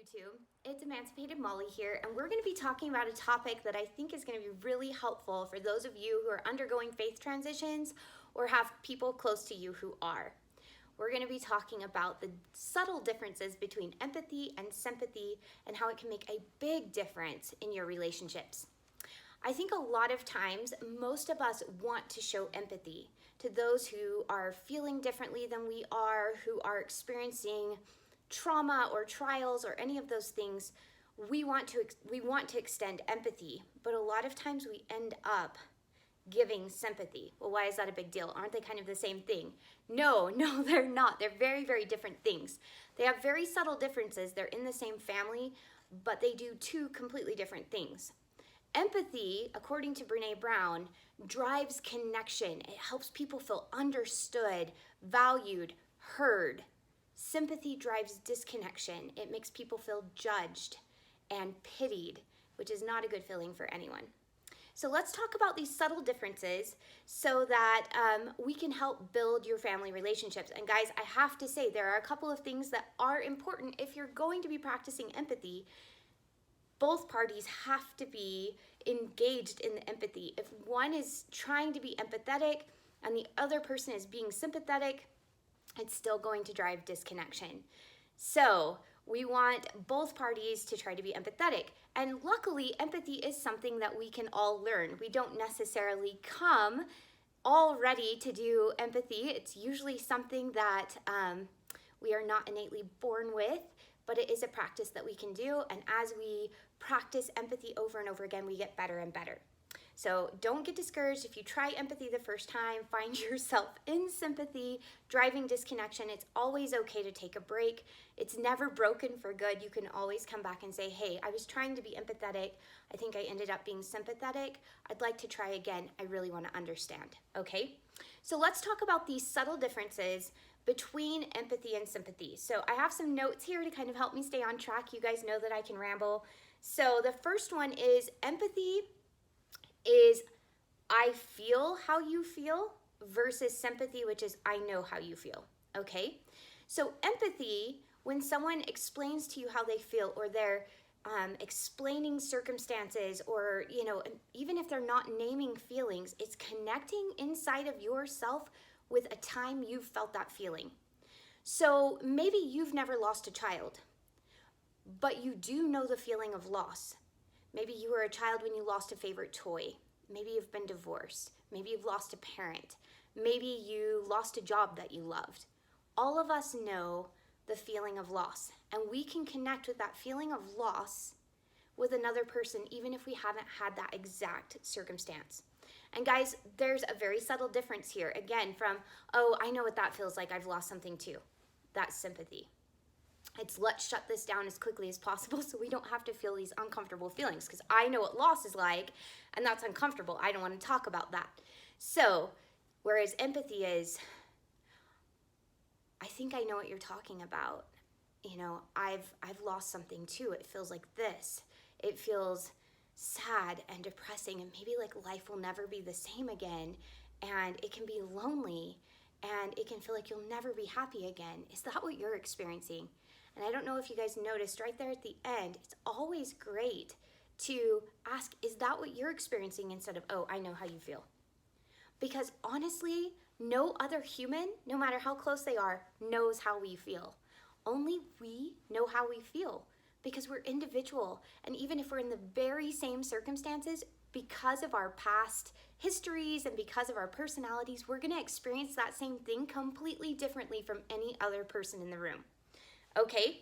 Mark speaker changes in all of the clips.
Speaker 1: YouTube. It's Emancipated Molly here, and we're going to be talking about a topic that I think is going to be really helpful for those of you who are undergoing faith transitions or have people close to you who are. We're going to be talking about the subtle differences between empathy and sympathy and how it can make a big difference in your relationships. I think a lot of times, most of us want to show empathy to those who are feeling differently than we are, who are experiencing trauma or trials or any of those things. We want to extend empathy, but a lot of times we end up giving sympathy. Well, why is that a big deal? Aren't they kind of the same thing? No, they're not. They're very, very different things. They have very subtle differences. They're in the same family, but they do two completely different things. Empathy, according to Brene Brown, drives connection. It helps people feel understood, valued, heard. Sympathy drives disconnection. It makes people feel judged and pitied, which is not a good feeling for anyone. So let's talk about these subtle differences so that we can help build your family relationships. And guys, I have to say there are a couple of things that are important if you're going to be practicing empathy. Both parties have to be engaged in the empathy. If one is trying to be empathetic and the other person is being sympathetic, it's still going to drive disconnection. So we want both parties to try to be empathetic. And luckily, empathy is something that we can all learn. We don't necessarily come all ready to do empathy. It's usually something that we are not innately born with, but it is a practice that we can do. And as we practice empathy over and over again, we get better and better. So don't get discouraged if you try empathy the first time, find yourself in sympathy, driving disconnection. It's always okay to take a break. It's never broken for good. You can always come back and say, hey, I was trying to be empathetic. I think I ended up being sympathetic. I'd like to try again. I really want to understand, okay? So let's talk about these subtle differences between empathy and sympathy. So I have some notes here to kind of help me stay on track. You guys know that I can ramble. So the first one is empathy is I feel how you feel versus sympathy, which is I know how you feel, okay? So empathy, when someone explains to you how they feel or they're explaining circumstances or, even if they're not naming feelings, it's connecting inside of yourself with a time you've felt that feeling. So maybe you've never lost a child, but you do know the feeling of loss. Maybe you were a child when you lost a favorite toy. Maybe you've been divorced. Maybe you've lost a parent. Maybe you lost a job that you loved. All of us know the feeling of loss, and we can connect with that feeling of loss with another person, even if we haven't had that exact circumstance. And guys, there's a very subtle difference here. Again, from, oh, I know what that feels like. I've lost something too. That's sympathy. It's let's shut this down as quickly as possible so we don't have to feel these uncomfortable feelings, because I know what loss is like and that's uncomfortable. I don't want to talk about that. So whereas empathy is, I think I know what you're talking about. I've lost something too. It feels like this. It feels sad and depressing and maybe like life will never be the same again, and it can be lonely and it can feel like you'll never be happy again. Is that what you're experiencing? And I don't know if you guys noticed right there at the end, it's always great to ask, is that what you're experiencing, instead of, oh, I know how you feel. Because honestly, no other human, no matter how close they are, knows how we feel. Only we know how we feel because we're individual. And even if we're in the very same circumstances, because of our past histories and because of our personalities, we're going to experience that same thing completely differently from any other person in the room. Okay,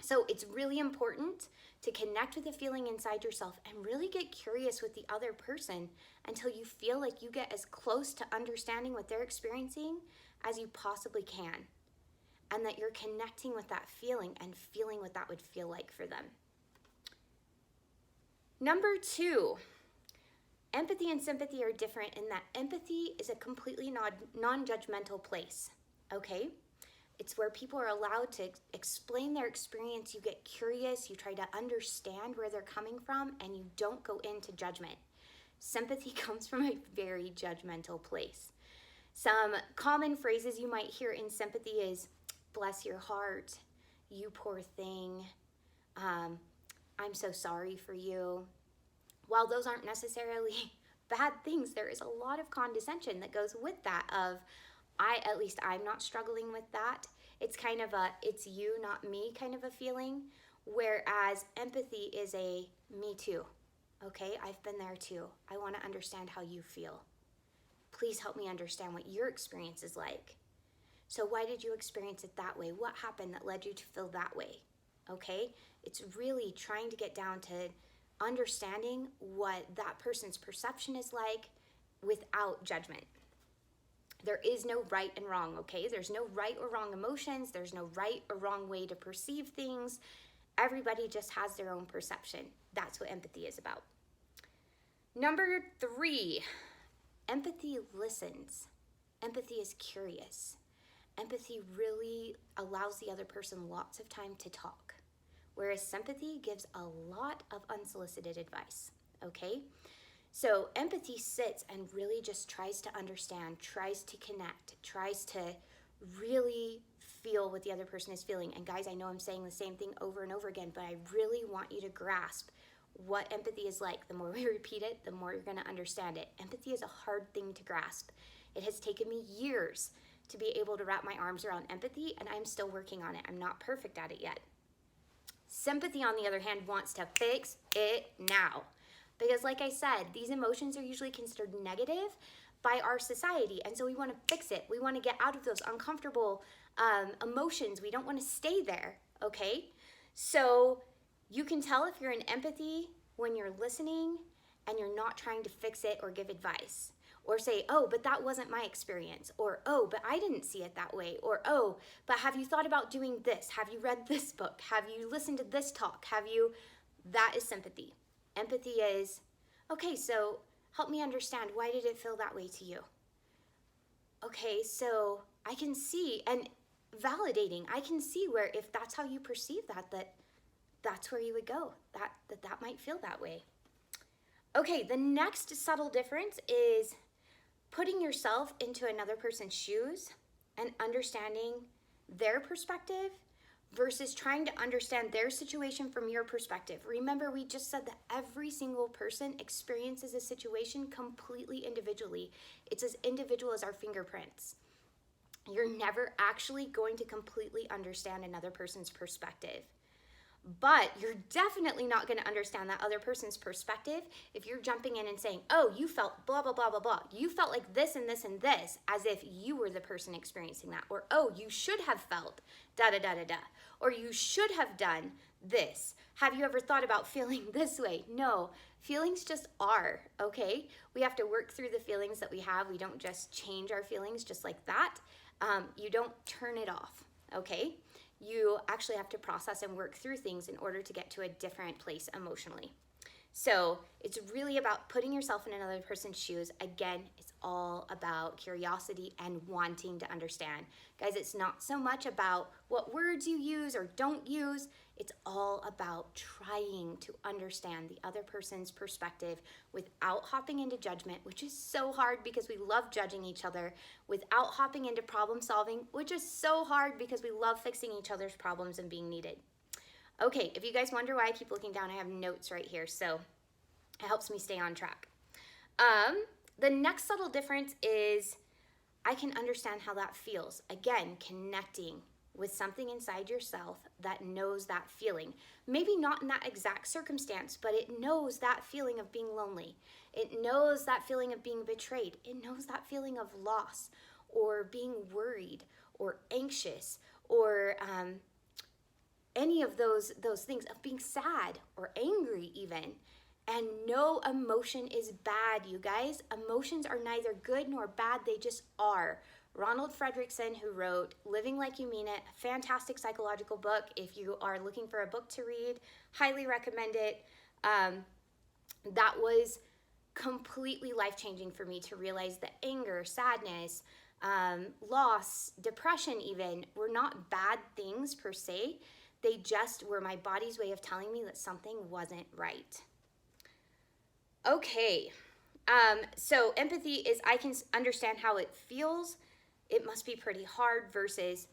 Speaker 1: so it's really important to connect with the feeling inside yourself and really get curious with the other person until you feel like you get as close to understanding what they're experiencing as you possibly can, and that you're connecting with that feeling and feeling what that would feel like for them. Number 2, empathy and sympathy are different in that empathy is a completely non-judgmental place, okay? It's where people are allowed to explain their experience. You get curious, you try to understand where they're coming from, and you don't go into judgment. Sympathy comes from a very judgmental place. Some common phrases you might hear in sympathy is, bless your heart, you poor thing,
Speaker 2: I'm so sorry for you. While those aren't necessarily bad things, there is a lot of condescension that goes with that of, at least I'm not struggling with that. It's kind of a, it's you, not me kind of a feeling. Whereas empathy is a me too. Okay, I've been there too. I want to understand how you feel. Please help me understand what your experience is like. So why did you experience it that way? What happened that led you to feel that way? Okay, it's really trying to get down to understanding what that person's perception is like without judgment. There is no right and wrong, okay? There's no right or wrong emotions. There's no right or wrong way to perceive things. Everybody just has their own perception. That's what empathy is about. Number 3, empathy listens. Empathy is curious. Empathy really allows the other person lots of time to talk, whereas sympathy gives a lot of unsolicited advice, okay? So empathy sits and really just tries to understand, tries to connect, tries to really feel what the other person is feeling. And guys, I know I'm saying the same thing over and over again, but I really want you to grasp what empathy is like. The more we repeat it, the more you're going to understand it. Empathy is a hard thing to grasp. It has taken me years to be able to wrap my arms around empathy, and I'm still working on it. I'm not perfect at it yet. Sympathy, on the other hand, wants to fix it now. Because like I said, these emotions are usually considered negative by our society. And so we want to fix it. We want to get out of those uncomfortable emotions. We don't want to stay there, okay? So you can tell if you're in empathy when you're listening and you're not trying to fix it or give advice. Or say, oh, but that wasn't my experience. Or, oh, but I didn't see it that way. Or, oh, but have you thought about doing this? Have you read this book? Have you listened to this talk? That is sympathy. Empathy is, okay, so help me understand, why did it feel that way to you? Okay, so I can see, and validating, I can see where if that's how you perceive that's where you would go, that might feel that way. Okay, the next subtle difference is putting yourself into another person's shoes and understanding their perspective versus trying to understand their situation from your perspective. Remember, we just said that every single person experiences a situation completely individually. It's as individual as our fingerprints. You're never actually going to completely understand another person's perspective. But you're definitely not going to understand that other person's perspective if you're jumping in and saying, oh, you felt blah, blah, blah, blah, blah. You felt like this and this and this, as if you were the person experiencing that. Or, oh, you should have felt da, da, da, da, da. Or you should have done this. Have you ever thought about feeling this way? No, feelings just are, okay? We have to work through the feelings that we have. We don't just change our feelings just like that. You don't turn it off, okay? You actually have to process and work through things in order to get to a different place emotionally. So it's really about putting yourself in another person's shoes. Again, it's all about curiosity and wanting to understand. Guys, it's not so much about what words you use or don't use. It's all about trying to understand the other person's perspective without hopping into judgment, which is so hard because we love judging each other, without hopping into problem solving, which is so hard because we love fixing each other's problems and being needed. Okay, if you guys wonder why I keep looking down, I have notes right here, so it helps me stay on track. The next subtle difference is I can understand how that feels. Again, connecting with something inside yourself that knows that feeling. Maybe not in that exact circumstance, but it knows that feeling of being lonely. It knows that feeling of being betrayed. It knows that feeling of loss or being worried or anxious or any of those things, of being sad or angry even. And no emotion is bad, you guys. Emotions are neither good nor bad, they just are. Ronald Fredrickson, who wrote Living Like You Mean It, a fantastic psychological book. If you are looking for a book to read, highly recommend it. That was completely life-changing for me to realize that anger, sadness, loss, depression even, were not bad things per se. They just were my body's way of telling me that something wasn't right. Okay, so empathy is I can understand how it feels. It must be pretty hard versus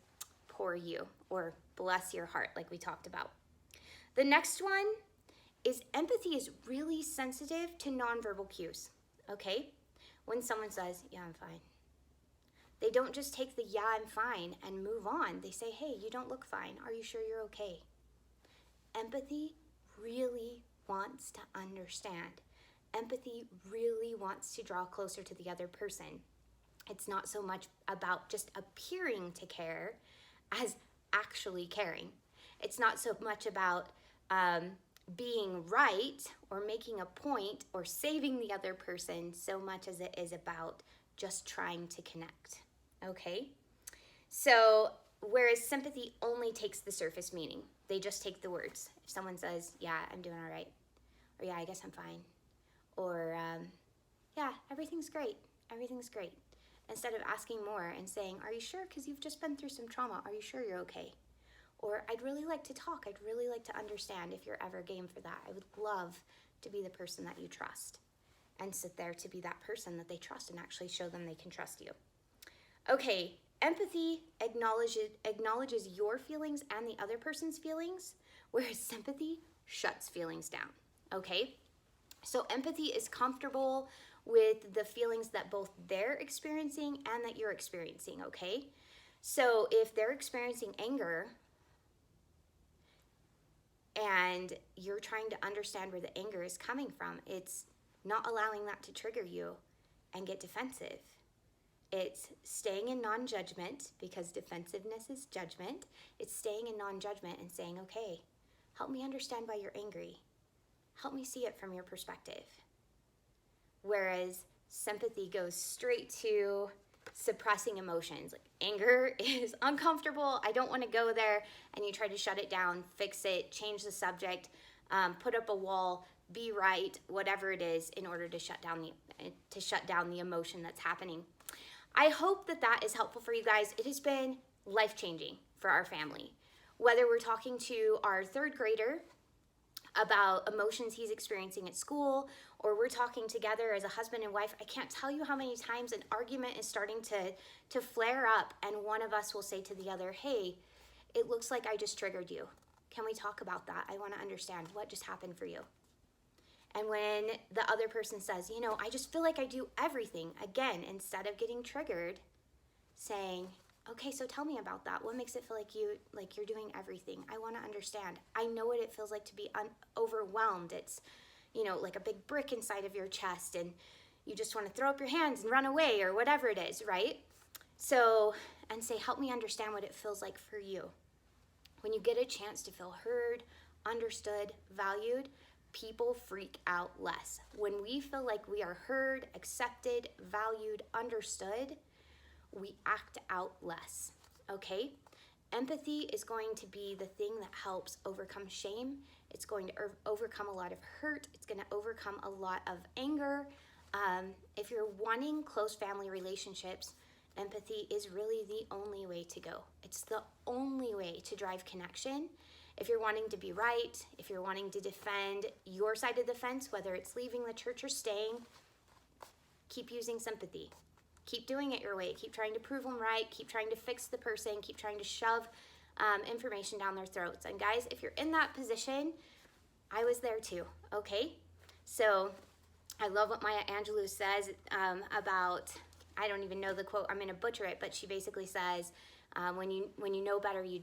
Speaker 2: poor you or bless your heart like we talked about. The next one is empathy is really sensitive to nonverbal cues, okay? When someone says, yeah, I'm fine, they don't just take the yeah, I'm fine and move on. They say, hey, you don't look fine. Are you sure you're okay? Empathy really wants to understand. Empathy really wants to draw closer to the other person. It's not so much about just appearing to care as actually caring. It's not so much about being right or making a point or saving the other person so much as it is about just trying to connect. Okay? So, whereas sympathy only takes the surface meaning, they just take the words. If someone says, yeah, I'm doing all right, or yeah, I guess I'm fine, or yeah, everything's great, instead of asking more and saying, are you sure? Because you've just been through some trauma. Are you sure you're okay? Or I'd really like to talk. I'd really like to understand if you're ever game for that. I would love to be the person that you trust and sit there to be that person that they trust and actually show them they can trust you. Okay, empathy acknowledges your feelings and the other person's feelings, whereas sympathy shuts feelings down, okay? So empathy is comfortable with the feelings that both they're experiencing and that you're experiencing, okay? So if they're experiencing anger and you're trying to understand where the anger is coming from, it's not allowing that to trigger you and get defensive. It's staying in non-judgment, because defensiveness is judgment. It's staying in non-judgment and saying, okay, help me understand why you're angry. Help me see it from your perspective. Whereas sympathy goes straight to suppressing emotions. Like, anger is uncomfortable. I don't want to go there. And you try to shut it down, fix it, change the subject, put up a wall, be right, whatever it is, in order to shut down the emotion that's happening. I hope that is helpful for you guys. It has been life-changing for our family. Whether we're talking to our third grader about emotions he's experiencing at school, or we're talking together as a husband and wife, I can't tell you how many times an argument is starting to flare up, and one of us will say to the other, hey, it looks like I just triggered you. Can we talk about that? I want to understand what just happened for you. And when the other person says, I just feel like I do everything, again, instead of getting triggered, saying, okay, so tell me about that. What makes it feel like you're doing everything? I want to understand. I know what it feels like to be overwhelmed. It's, like a big brick inside of your chest, and you just want to throw up your hands and run away, or whatever it is, right? So, and say, help me understand what it feels like for you. When you get a chance to feel heard, understood, valued, people freak out less. When we feel like we are heard, accepted, valued, understood, we act out less, okay? Empathy is going to be the thing that helps overcome shame. It's going to overcome a lot of hurt. It's going to overcome a lot of anger. If you're wanting close family relationships, empathy is really the only way to go. It's the only way to drive connection. If you're wanting to be right, if you're wanting to defend your side of the fence, whether it's leaving the church or staying, keep using sympathy. Keep doing it your way. Keep trying to prove them right. Keep trying to fix the person. Keep trying to shove information down their throats. And guys, if you're in that position, I was there too, okay? So I love what Maya Angelou says about, I don't even know the quote, I'm going to butcher it, but she basically says, when you know better, you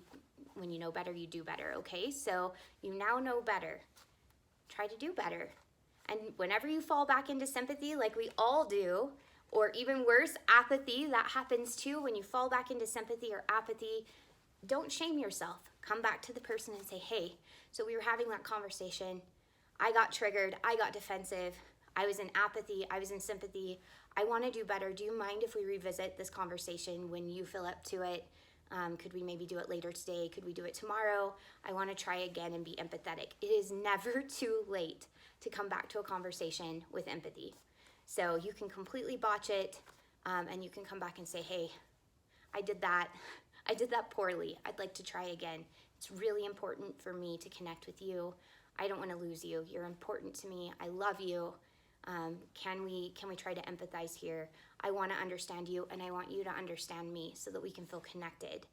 Speaker 2: do better, okay? So you now know better. Try to do better. And whenever you fall back into sympathy, like we all do, or even worse, apathy, that happens too. When you fall back into sympathy or apathy, don't shame yourself. Come back to the person and say, hey, so we were having that conversation. I got triggered. I got defensive. I was in apathy. I was in sympathy. I want to do better. Do you mind if we revisit this conversation when you feel up to it? Could we maybe do it later today? Could we do it tomorrow? I want to try again and be empathetic. It is never too late to come back to a conversation with empathy. So you can completely botch it, and you can come back and say, hey, I did that poorly. I'd like to try again. It's really important for me to connect with you. I don't want to lose you. You're important to me. I love you. Can we try to empathize here? I want to understand you, and I want you to understand me so that we can feel connected.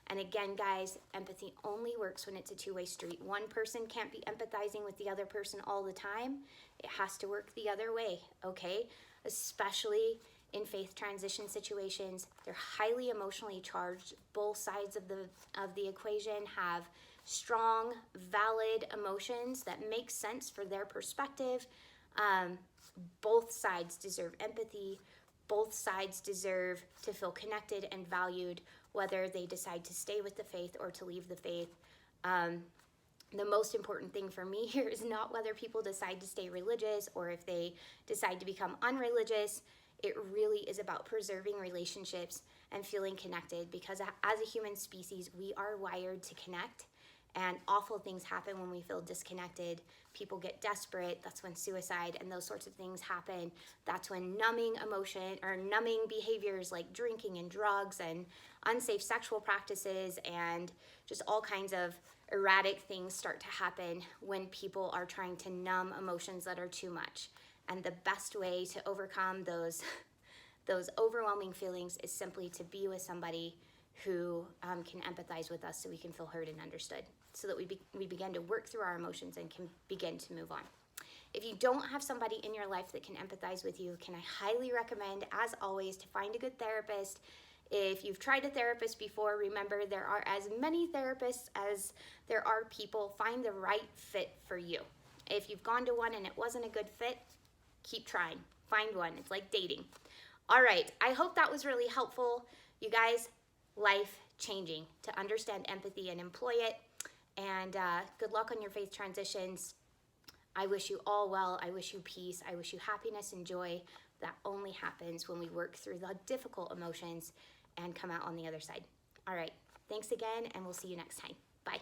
Speaker 2: And again, guys, empathy only works when it's a two-way street. One person can't be empathizing with the other person all the time. It has to work the other way, okay? Especially in faith transition situations, they're highly emotionally charged. Both sides of the equation have strong, valid emotions that make sense for their perspective. Both sides deserve empathy. Both sides deserve to feel connected and valued, whether they decide to stay with the faith or to leave the faith. The most important thing for me here is not whether people decide to stay religious or if they decide to become unreligious. It really is about preserving relationships and feeling connected, because as a human species, we are wired to connect, and awful things happen when we feel disconnected. People get desperate. That's when suicide and those sorts of things happen. That's when numbing emotion or numbing behaviors like drinking and drugs and unsafe sexual practices and just all kinds of erratic things start to happen when people are trying to numb emotions that are too much. And the best way to overcome those overwhelming feelings is simply to be with somebody who can empathize with us, so we can feel heard and understood, so that we begin to work through our emotions and can begin to move on. If you don't have somebody in your life that can empathize with you, can I highly recommend, as always, to find a good therapist. If you've tried a therapist before, remember there are as many therapists as there are people. Find the right fit for you. If you've gone to one and it wasn't a good fit, keep trying. Find one. It's like dating. All right. I hope that was really helpful. You guys, life changing to understand empathy and employ it. And good luck on your faith transitions. I wish you all well. I wish you peace. I wish you happiness and joy. That only happens when we work through the difficult emotions and come out on the other side. All right. Thanks again, and we'll see you next time. Bye.